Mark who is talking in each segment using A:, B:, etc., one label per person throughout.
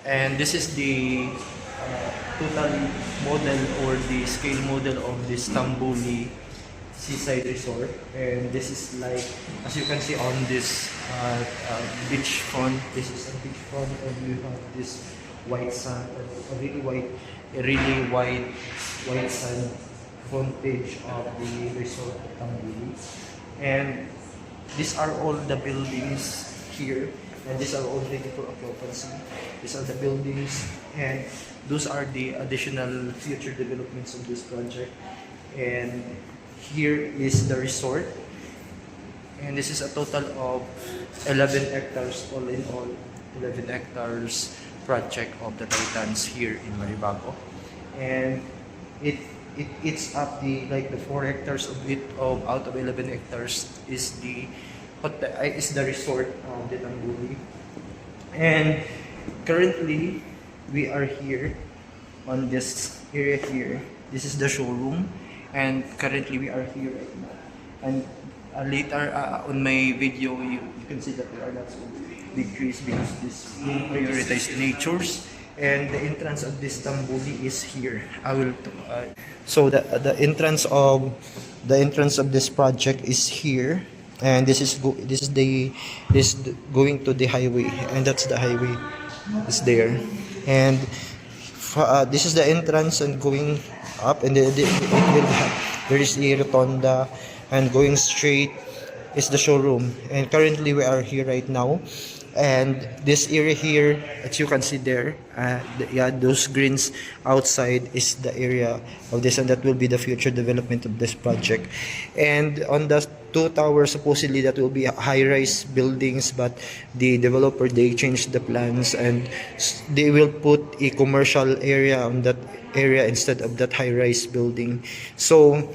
A: And this is the total model or the scale model of this Tambuli Seaside Resort. And this is like, as you can see on this beach front, this is a beach front, and you have this white sand, a really white sand frontage of the resort of Tambuli. And these are all the buildings here, and these are all ready for occupancy. These are the buildings, and those are the additional future developments of this project. And here is the resort, and this is a total of 11 hectares, all in all 11 hectares project of the Titans here in Maribago. And it's up the, like, the 4 hectares of it, of out of 11 hectares is the resort of the Tambuli. And currently we are here on this area here. This is the showroom, and currently we are here right now. And later on my video, you can see that there are lots of big trees because this prioritized natures. And the entrance of this Tambuli is here. I will so the entrance of this project is here, and this is going to the highway, and that's the highway is there. And this is the entrance, and going up, and there is a rotonda, and going straight is the showroom. And currently we are here right now. And this area here, as you can see there, those greens outside is the area of this, and that will be the future development of this project. And on the 2 towers, supposedly that will be high-rise buildings, but the developer, they changed the plans, and they will put a commercial area on that area instead of that high-rise building. So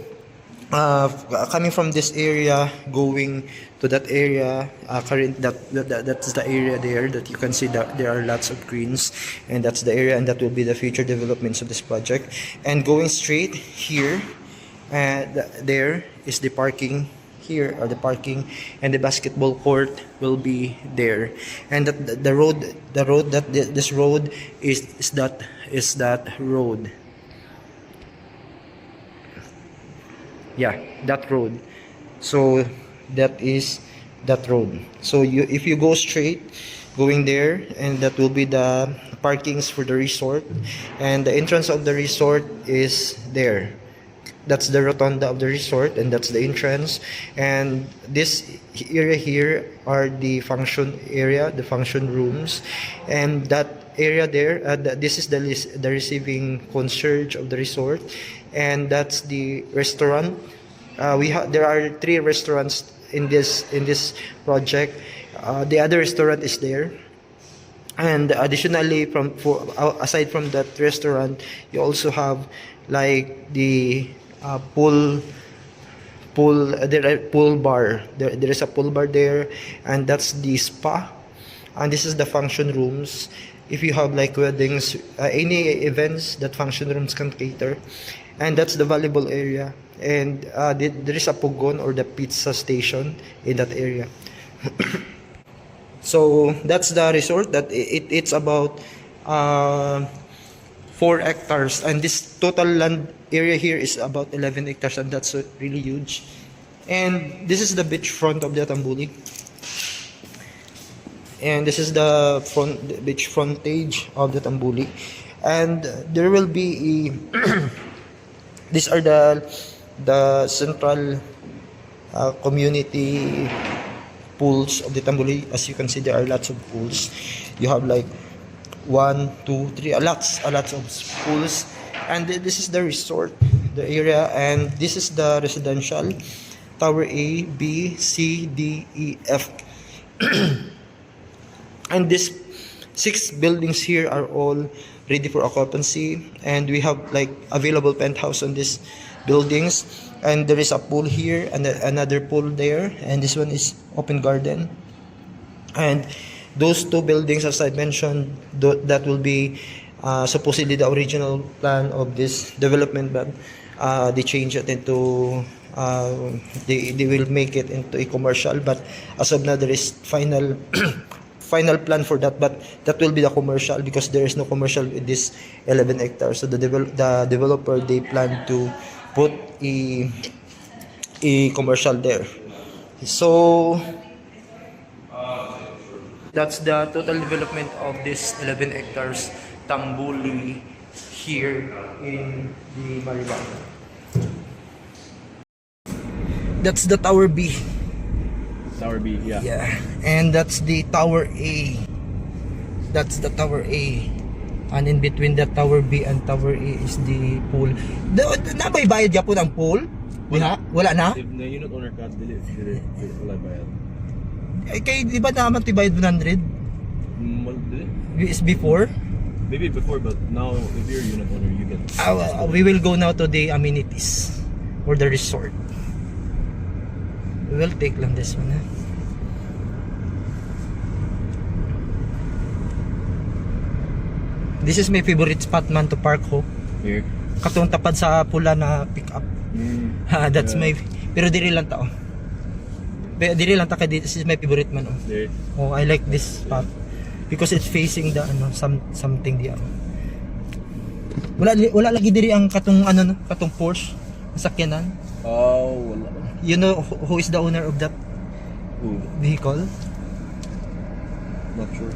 A: coming from this area, going to that area, that's the area there that you can see that there are lots of greens, and that's the area, and that will be the future developments of this project. And going straight here, there is the parking. Here are the parking, and the basketball court will be there. And the road that this road is that road. Yeah, that road. So that is that road. So if you go straight going there, and that will be the parkings for the resort, and the entrance of the resort is there. That's the rotonda of the resort, and that's the entrance. And this area here are the function area, the function rooms, and that area there, this is the receiving concierge of the resort, and that's the restaurant. There are 3 restaurants in this project. The other restaurant is there, and additionally, aside from that restaurant, you also have like the pool bar. There is a pool bar there, and that's the spa, and this is the function rooms. If you have like weddings, any events that function rooms can cater. And that's the volleyball area, and there is a pugon or the pizza station in that area. So that's the resort. That it's about 4 hectares, and this total land area here is about 11 hectares, and that's really huge. And this is the beach front of the Tambuli, and this is the beach frontage of the Tambuli. And there will be these are the central community pools of the Tambuli. As you can see, there are lots of pools. You have like 1, 2, 3, lots of pools. And this is the resort, the area, and this is the residential tower A, B, C, D, E, F. And these 6 buildings here are all ready for occupancy, and we have like available penthouse on these buildings. And there is a pool here and another pool there, and this one is open garden. And those 2 buildings, as I mentioned, that will be supposedly the original plan of this development, but they change it into they will make it into a commercial. But as of now, there is
B: final plan for that, but that will be the commercial because there is no commercial with this 11 hectares. So the developer, they plan to put a commercial there. So that's the total development of this 11 hectares Tambuli here in the Maribang. That's the Tower B.
C: Tower B, yeah.
B: Yeah, and that's the Tower A. That's the Tower A. And in between the Tower B and Tower A is the pool. Nabay bayad yapon ang pool? Wala na?
C: If the unit owner can't delete, wala bayad.
B: Kay di ba naman tibayad 100? Is before?
C: Maybe before, but now if you're a unit owner, you get.
B: We will go now to the amenities or the resort. We will take lang this one. This is my favorite spot man to park ho.
C: Here.
B: Katong tapad sa pula na pick up. That's my, pero diri lang tao. Diri lang ta kay this is my favorite man oh.
C: There.
B: Oh, I like this spot because it's facing the something di ano. Wala lagi diri ang katong katong Porsche sakyanan.
C: Oh, wala.
B: You know who is the owner of that vehicle?
C: Not sure.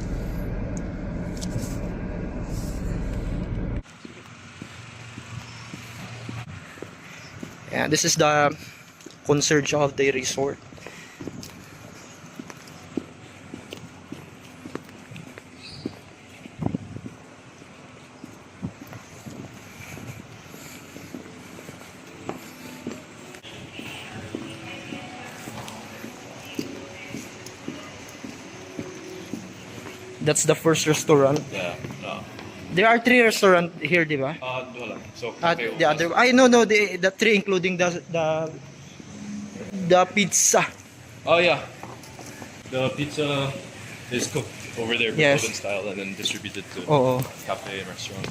B: Yeah, this is the concierge of the resort. That's the first restaurant.
C: Yeah.
B: There are 3 restaurants here, di ba?
C: Wala. So,
B: The other, I know, the 3 including the pizza.
C: Oh yeah. The pizza is cooked over there,
B: Yes.
C: Golden style, and then distributed to
B: Oo.
C: cafe and restaurant.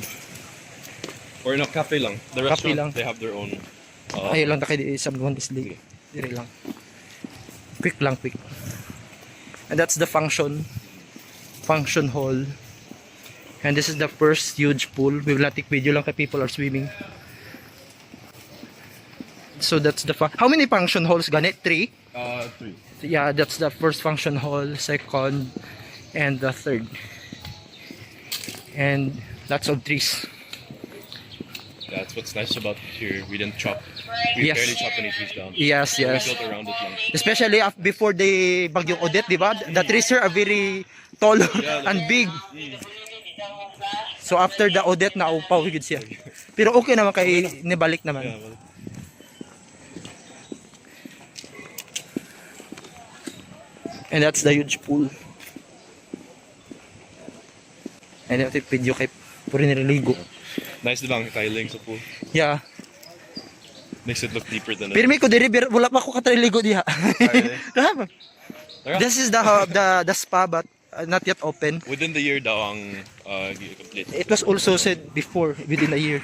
C: Or no, cafe lang. The
B: Cafe
C: restaurant,
B: lang.
C: they have their own.
B: Ayun lang takay di sa one is day. Dire lang. Quick lang, quick. And that's the function hall. And this is the first huge pool. We will not take video lang kay people are swimming. So that's the how many function halls gani? 3?
C: 3.
B: Yeah, that's the first function hall, second, and the third. And lots of trees.
C: That's what's nice about here. We didn't chop. We
B: Yes.
C: barely chopped any trees down.
B: Yes,
C: We
B: yes.
C: built around it lang.
B: Especially before the Bagyong Odette, di ba? The trees here are very tall and big. So after the Odette, naupaw gid siya. Pero okay naman kay nibalik naman.
C: Yeah, well,
B: And that's the huge pool. And ito yung video kay puri nililigo.
C: nice lang tiling sa pool.
B: Yeah.
C: Makes it look deeper than it.
B: Pero may ko diri wala pa ako katriligo diha.
C: really?
B: Diba? This is the spa but not yet open.
C: Within the year daw ang complete.
B: It was also said before within a year.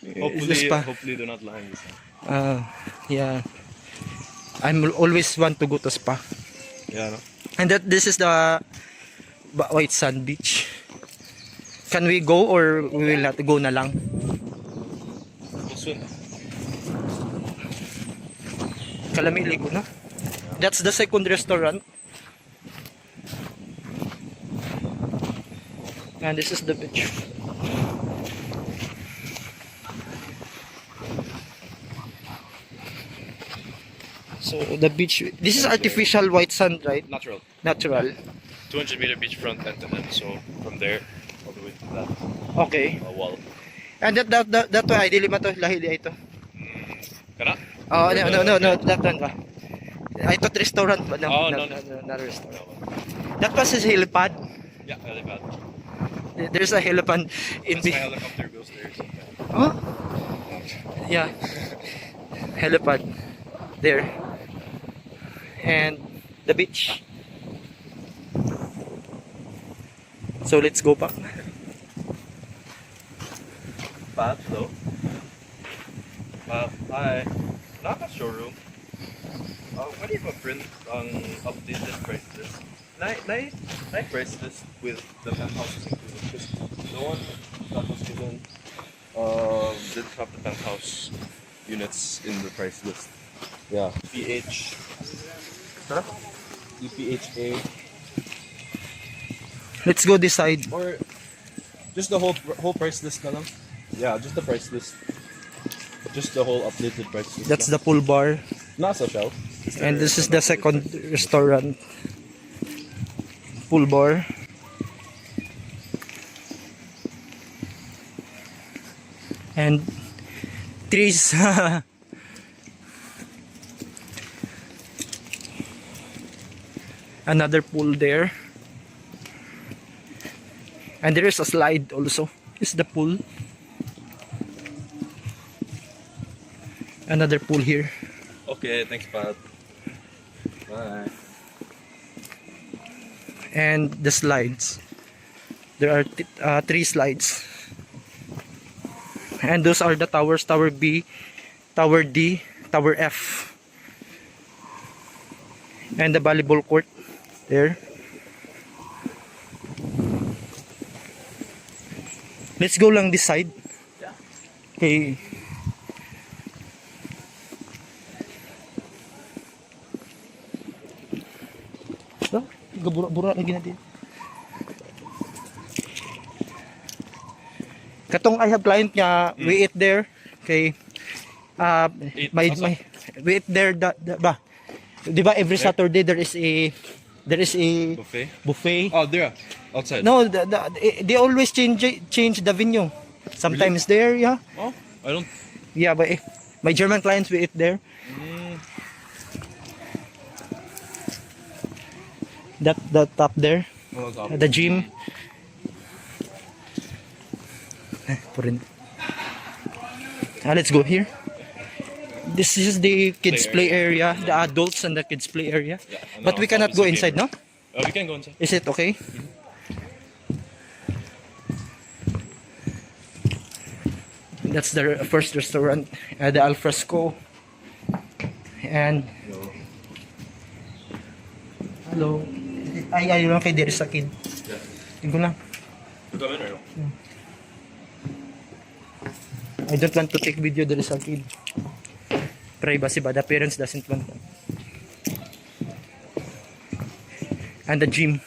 B: The spa.
C: Hopefully they're not lying this time.
B: Yeah. I'm always want to go to spa.
C: Yeah, no?
B: And this is the White Sand Beach. Can we go or we will not go na lang?
C: We'll swim.
B: Kalami ligo na. That's the second restaurant. And this is the beach. So the beach, this is artificial white sand, right?
C: Natural.
B: Natural.
C: 200-meter beachfront and then so from there all the way to that
B: Okay.
C: wall.
B: And that one, ideally man to, lahi di ito.
C: Kana?
B: Oh, no, that one ba? I thought restaurant ba? No,
C: Oh,
B: no,
C: no.
B: not restaurant. That was his helipad.
C: Yeah, helipad.
B: There's a helipad in
C: That's my
B: the...
C: helicopter goes there.
B: Huh? Yeah. Helipad. There. And the beach. So let's go back.
C: Path though. Hi. Not a showroom. Pwede ba print ang updated price list? Na price list with the penthouses included. Because the one that was given didn't have the penthouse units in the price list. Yeah. PH. Sarap? EPHA.
B: Let's go decide.
C: Or just the whole price list na lang. Yeah, just the price list. Just the whole updated price list.
B: That's the pool bar.
C: Nasa shelf.
B: And this is the second restaurant. Pool bar. And trees. Another pool there. And there is a slide also. This is the pool. Another pool here.
C: Okay, thanks, Pat. Bye.
B: And the slides. There are three slides. And those are the towers: Tower B, Tower D, Tower F. And the volleyball court there. Let's go lang this side. Okay. So, gabura-bura lagi natin. Katong I have client niya, we eat there. Okay. My we eat there ba? Di ba every Saturday there is a buffet.
C: Oh, there. Outside.
B: No, they always change the venue. Sometimes there, yeah.
C: Oh, I don't.
B: Yeah, but my German clients we eat there. That top there,
C: Oh, top.
B: the gym. Purin. Let's go here. This is the kids play area, the adults and the kids play area.
C: Yeah, and
B: But
C: on
B: we
C: top
B: cannot
C: is
B: go
C: the
B: inside,
C: game.
B: no?
C: We can go inside.
B: Is it okay? That's the first restaurant, the Al Fresco. And hello. Ay lang kay diri sa kid.
C: Yeah.
B: Tingko lang.
C: Come in or no?
B: I don't want to take video diri sa kid. Privacy ba? The parents doesn't want that. And the gym.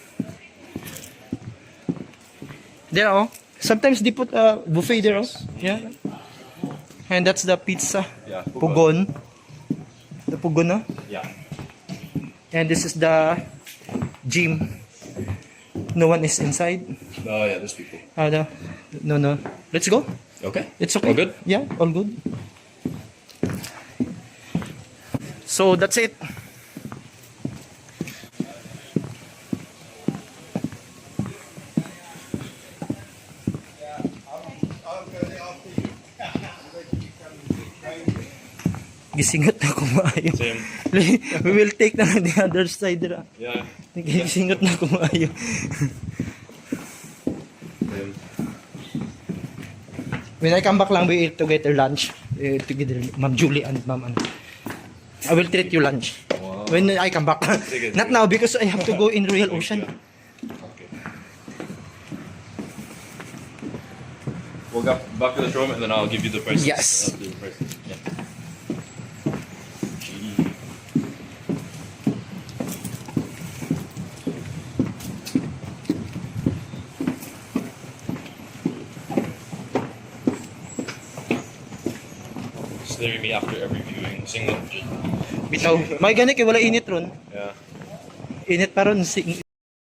B: There oh. Sometimes they put a buffet there oh. Yeah. And that's the pizza.
C: Yeah.
B: Pugon. The Pugon no?
C: Yeah.
B: And this is the gym. No one is inside.
C: Oh yeah, there's people.
B: No. Let's go.
C: Okay.
B: It's okay.
C: All good?
B: Yeah, all good. So that's it. Gisingot na kumayo.
C: Same.
B: We will take na lang the other side.
C: Yeah.
B: Gisingot na kumayo.
C: Same.
B: When I come back lang, we eat together lunch. Together, Ma'am Julie and Ma'am ano. I will treat you lunch.
C: Wow.
B: When I come back.
C: Sige,
B: Not
C: sige.
B: now because I have to go in Royal Ocean.
C: Okay. We'll go back to the room and then I'll give you the prices.
B: Yes.
C: I'll do the prices. Yeah. Staring me after every viewing. Sing
B: Bitaw. May gani kay wala init ron.
C: Yeah.
B: Init pa ron.